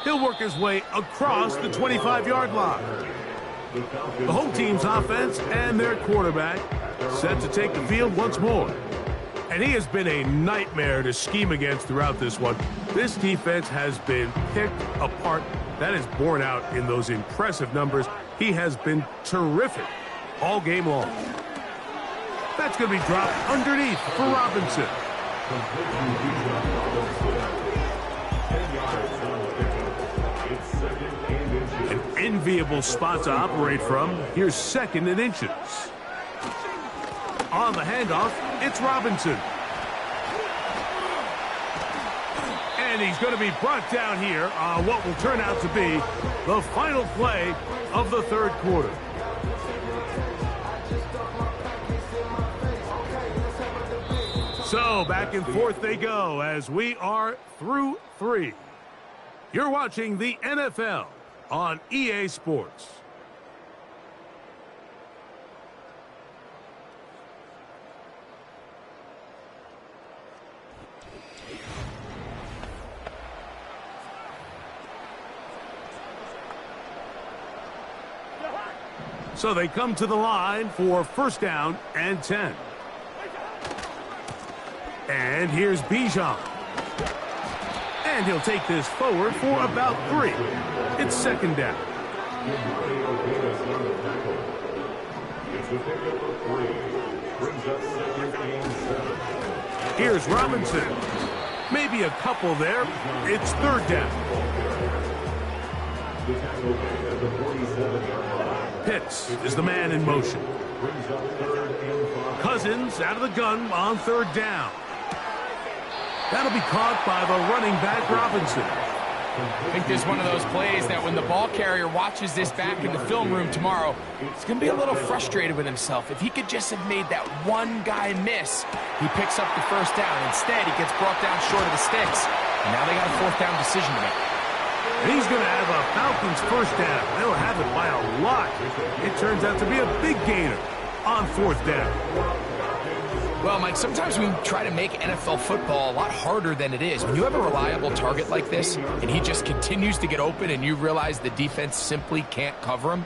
He'll work his way across the 25-yard line. The home team's offense and their quarterback set to take the field once more. And he has been a nightmare to scheme against throughout this one. This defense has been picked apart. That is borne out in those impressive numbers. He has been terrific all game long. That's going to be dropped underneath for Robinson. An enviable spot to operate from. Here's 2nd and inches. On the handoff, it's Robinson. And he's going to be brought down here on what will turn out to be the final play of the 3rd quarter. So back and forth they go as we are through 3. You're watching the NFL on EA Sports. So they come to the line for 1st down and 10. And here's Bijan. And he'll take this forward for about 3. It's 2nd down. Here's Robinson. Maybe a couple there. It's 3rd down. Pitts is the man in motion. Cousins out of the gun on 3rd down. That'll be caught by the running back, Robinson. I think this is one of those plays that when the ball carrier watches this back in the film room tomorrow, he's going to be a little frustrated with himself. If he could just have made that one guy miss, he picks up the 1st down. Instead, he gets brought down short of the sticks. And now they got a 4th down decision to make. He's going to have a Falcons 1st down. They'll have it by a lot. It turns out to be a big gainer on 4th down. Well, Mike, sometimes we try to make NFL football a lot harder than it is. When you have a reliable target like this, and he just continues to get open and you realize the defense simply can't cover him,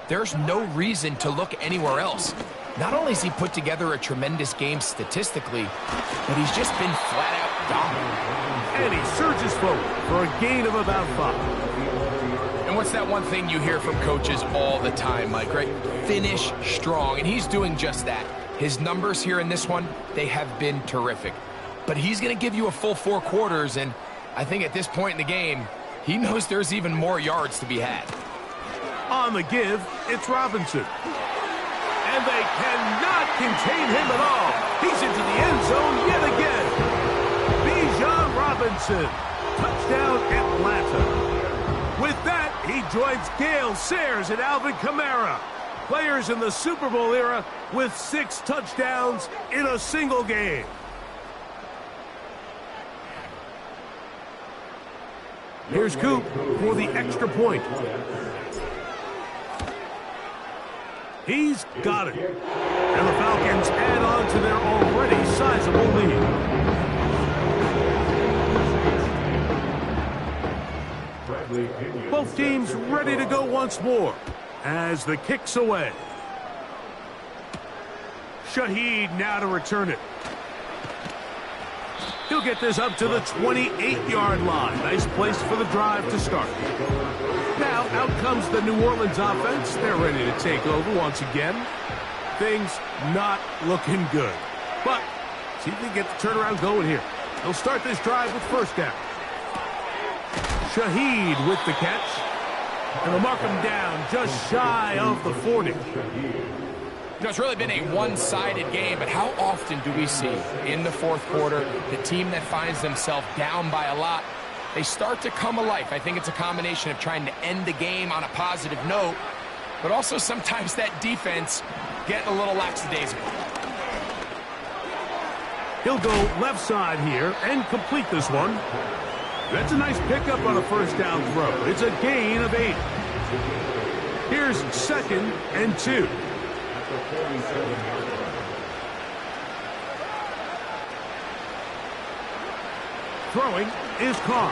there's no reason to look anywhere else. Not only has he put together a tremendous game statistically, but he's just been flat-out dominant. And he surges forward for a gain of about 5. And what's that one thing you hear from coaches all the time, Mike, right? Finish strong, and he's doing just that. His numbers here in this one, they have been terrific. But he's going to give you a full 4 quarters, and I think at this point in the game, he knows there's even more yards to be had. On the give, it's Robinson. And they cannot contain him at all. He's into the end zone yet again. Bijan Robinson. Touchdown, Atlanta. With that, he joins Gale Sayers and Alvin Kamara. Players in the Super Bowl era with 6 touchdowns in a single game. Here's Coop for the extra point. He's got it. And the Falcons add on to their already sizable lead. Both teams ready to go once more as the kick's away. Shaheed now to return it. He'll get this up to the 28-yard line. Nice place for the drive to start. Now, out comes the New Orleans offense. They're ready to take over once again. Things not looking good. But, see if they get the turnaround going here. They'll start this drive with first down. Shaheed with the catch. And they'll mark him down just shy of the 40. You know, it's really been a one-sided game, but how often do we see in the fourth quarter the team that finds themselves down by a lot, they start to come alive? I think it's a combination of trying to end the game on a positive note, but also sometimes that defense getting a little lackadaisical. He'll go left side here and complete this one. That's a nice pickup on a first down throw. It's a gain of 8. Here's 2nd and 2. Throwing is Carr.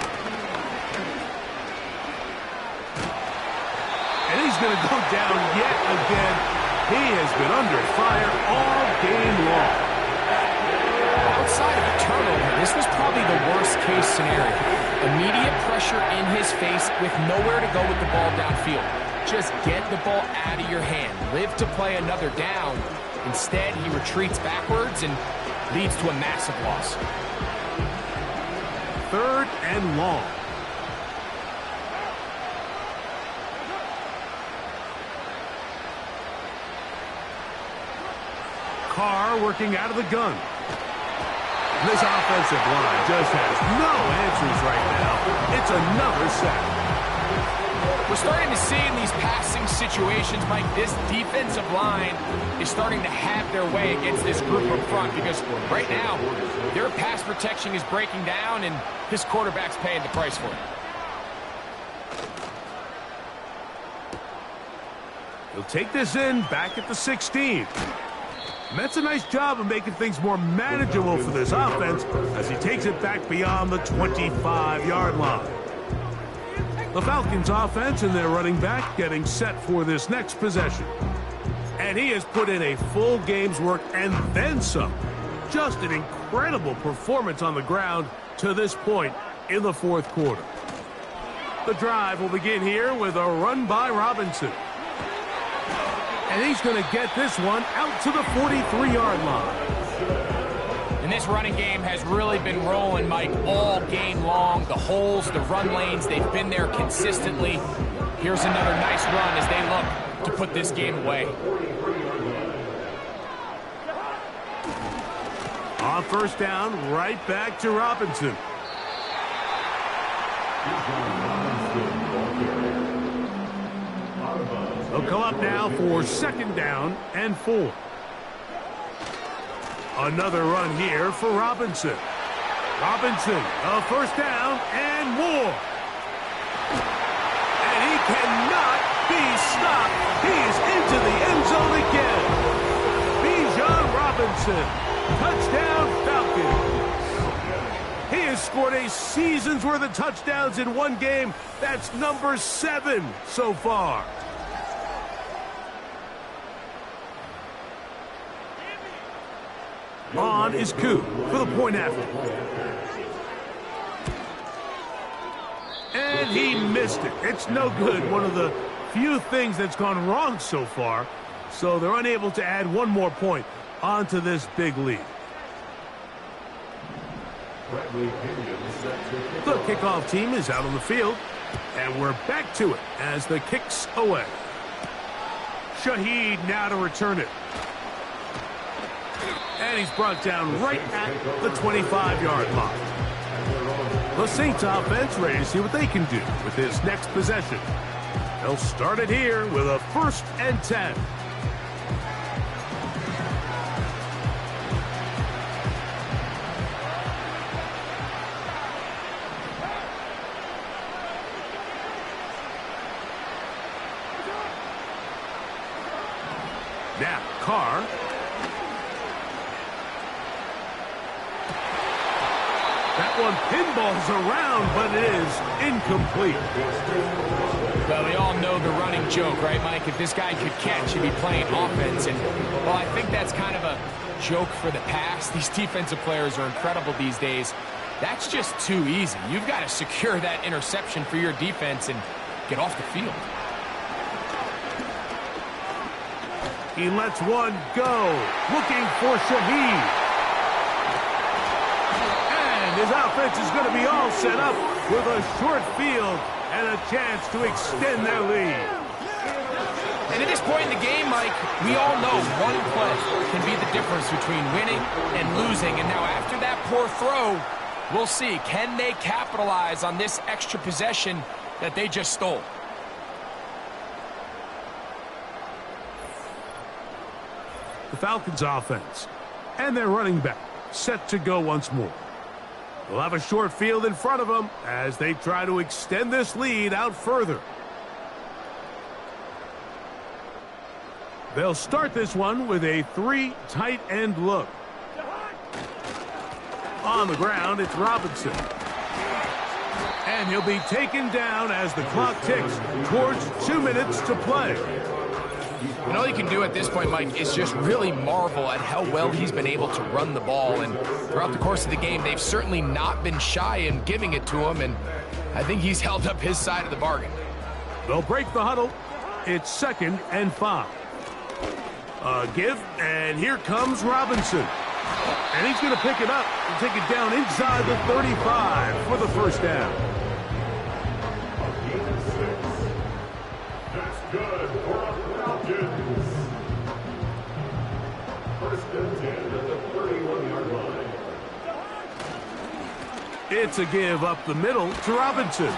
And he's going to go down yet again. He has been under fire all game long. Outside of a turnover, this was probably the worst-case scenario. Immediate pressure in his face with nowhere to go with the ball downfield. Just get the ball out of your hand. Live to play another down. Instead, he retreats backwards and leads to a massive loss. 3rd and long. Carr working out of the gun. This offensive line just has no answers right now. It's another sack. We're starting to see in these passing situations, Mike, this defensive line is starting to have their way against this group up front because right now, their pass protection is breaking down and this quarterback's paying the price for it. He'll take this in back at the 16. And that's a nice job of making things more manageable for this offense as he takes it back beyond the 25-yard line. The Falcons offense and their running back getting set for this next possession. And he has put in a full game's work and then some. Just an incredible performance on the ground to this point in the fourth quarter. The drive will begin here with a run by Robinson. And he's going to get this one out to the 43-yard line. And this running game has really been rolling, Mike, all game long. The holes, the run lanes, they've been there consistently. Here's another nice run as they look to put this game away. On first down, right back to Robinson. They'll come up now for 2nd down and 4. Another run here for Robinson. Robinson, a first down and more. And he cannot be stopped. He's into the end zone again. Bijan Robinson, touchdown Falcons. He has scored a season's worth of touchdowns in one game. That's number 7 so far. On is Coop for the point after. And he missed it. It's no good. One of the few things that's gone wrong so far. So they're unable to add one more point onto this big lead. The kickoff team is out on the field. And we're back to it as the kick's away. Shaheed now to return it. And he's brought down right at the 25-yard line. The Saints offense ready to see what they can do with this next possession. They'll start it here with a 1st and 10. Now, Carr. That one pinballs around, but it is incomplete. Well, we all know the running joke, right, Mike? If this guy could catch, he'd be playing offense. And, well, I think that's kind of a joke for the past. These defensive players are incredible these days. That's just too easy. You've got to secure that interception for your defense and get off the field. He lets one go, looking for Shaheed. And his offense is going to be all set up with a short field and a chance to extend their lead. And at this point in the game, Mike, we all know one play can be the difference between winning and losing. And now after that poor throw, we'll see, can they capitalize on this extra possession that they just stole? The Falcons offense and their running back set to go once more. They'll have a short field in front of them as they try to extend this lead out further. They'll start this one with a 3 tight end look. On the ground, it's Robinson. And he'll be taken down as the clock ticks towards 2 minutes to play. And all you can do at this point, Mike, is just really marvel at how well he's been able to run the ball. And throughout the course of the game, they've certainly not been shy in giving it to him. And I think he's held up his side of the bargain. They'll break the huddle. It's 2nd and 5. A give, and here comes Robinson. And he's going to pick it up and take it down inside the 35 for the first down. That's good for a Falcons. First and 10 at the 31-yard line. It's a give up the middle to Robinson.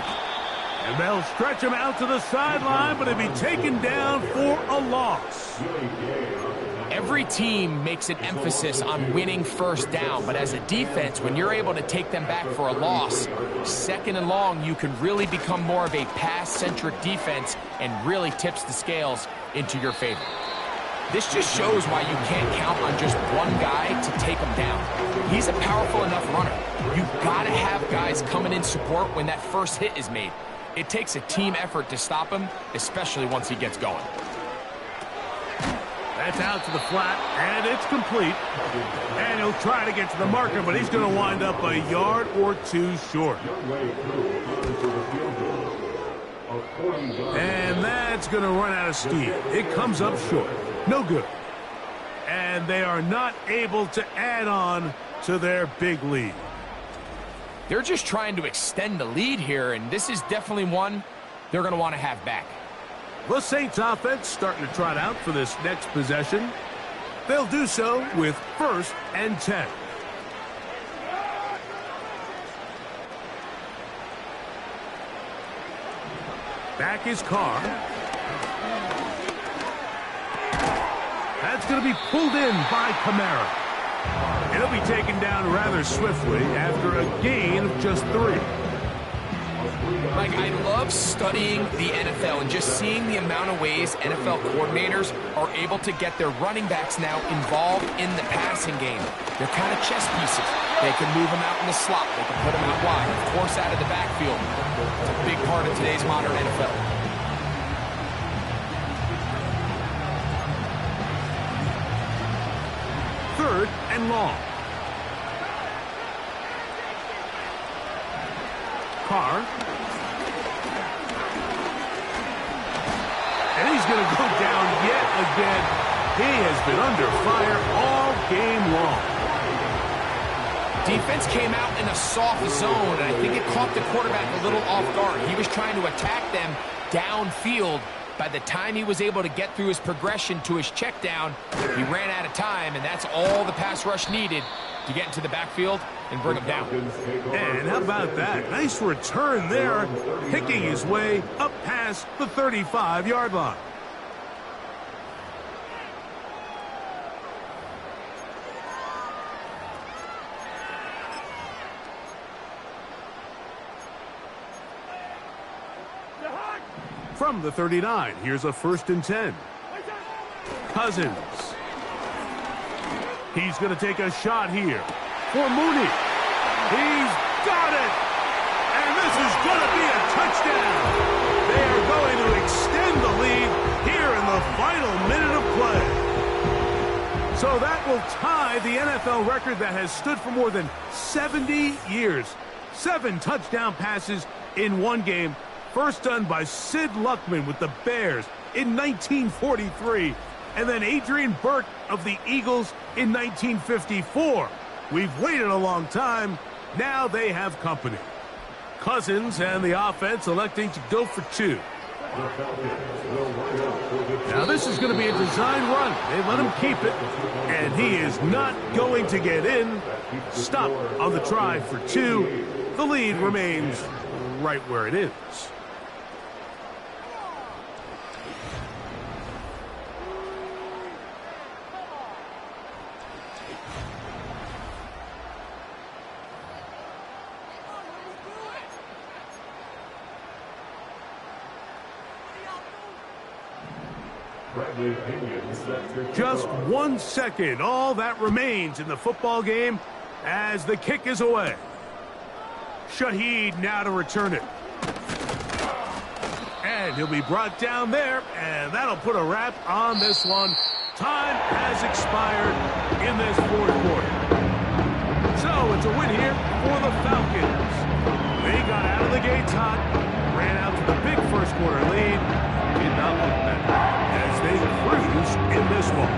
And they'll stretch him out to the sideline, but he'll be taken down for a loss. Every team makes an emphasis on winning first down, but as a defense, when you're able to take them back for a loss, 2nd and long, you can really become more of a pass-centric defense and really tips the scales into your favor. This just shows why you can't count on just one guy to take him down. He's a powerful enough runner. You've got to have guys coming in support when that first hit is made. It takes a team effort to stop him, especially once he gets going. That's out to the flat, and it's complete. And he'll try to get to the marker, but he's going to wind up a yard or 2 short. And that's going to run out of steam. It comes up short. No good. And they are not able to add on to their big lead. They're just trying to extend the lead here, and this is definitely one they're going to want to have back. The Saints offense starting to trot out for this next possession. They'll do so with 1st and 10. Back is Carr. That's going to be pulled in by Kamara. And he'll be taken down rather swiftly after a gain of just 3. Like, I love studying the NFL and just seeing the amount of ways NFL coordinators are able to get their running backs now involved in the passing game. They're kind of chess pieces. They can move them out in the slot. They can put them out wide. Of course, out of the backfield. It's a big part of today's modern NFL. Third and long. Carr. And he's going to go down yet again. He has been under fire all game long. Defense came out in a soft zone, and I think it caught the quarterback a little off guard. He was trying to attack them downfield. By the time he was able to get through his progression to his check down, he ran out of time, and that's all the pass rush needed to get into the backfield and bring him down. And how about that? Nice return there, picking his way up past the 35-yard line. From the 39, here's a 1st and 10. Cousins. He's going to take a shot here for Mooney. He's got it. And this is going to be a touchdown. They are going to extend the lead here in the final minute of play. So that will tie the NFL record that has stood for more than 70 years. 7 touchdown passes in one game. First done by Sid Luckman with the Bears in 1943. And then Adrian Burke of the Eagles in 1954. We've waited a long time. Now they have company. Cousins and the offense electing to go for 2. Now this is going to be a design run. They let him keep it, and he is not going to get in. Stop on the try for 2. The lead remains right where it is. Just 1 second, all that remains in the football game as the kick is away. Shaheed now to return it. And he'll be brought down there, and that'll put a wrap on this one. Time has expired in this fourth quarter. So it's a win here for the Falcons. They got out of the gates hot, ran out to the big first quarter lead, did not look better as they cruise in this one.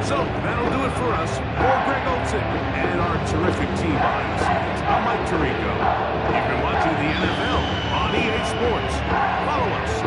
So that'll do it for us. For Greg Olson and our terrific team behind the scenes, I'm Mike Tirico. You've been watching the NFL on EA Sports. Follow us